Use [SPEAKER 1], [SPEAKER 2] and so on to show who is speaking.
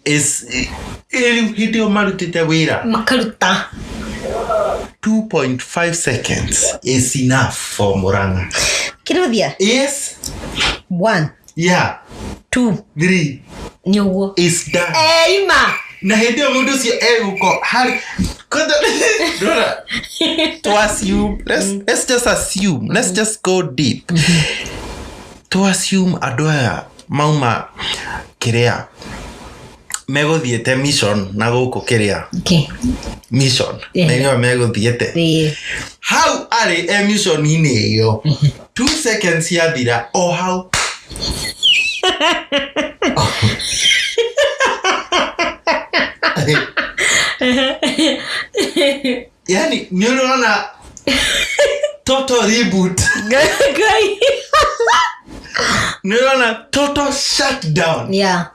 [SPEAKER 1] is hidio marutite wira
[SPEAKER 2] makaruta
[SPEAKER 1] 2.5 seconds is enough for Muranga.
[SPEAKER 2] Kirudia?
[SPEAKER 1] Yes.
[SPEAKER 2] 1.
[SPEAKER 1] Yeah.
[SPEAKER 2] 2.
[SPEAKER 1] 3.
[SPEAKER 2] Nyowo.
[SPEAKER 1] Is done.
[SPEAKER 2] Ima.
[SPEAKER 1] Na hidio mundu si uko hali. Dora. To assume. Let's just assume. Let's just go deep. To assume adoya mauma kirea. Mego diete mission na guko kirea.
[SPEAKER 2] Okay.
[SPEAKER 1] Mission. Nenyo mego diete. How are a mission ine yo? 2 seconds ya dira. Oh how? Yani nyunaona total reboot. Nyunaona total shutdown.
[SPEAKER 2] Yeah.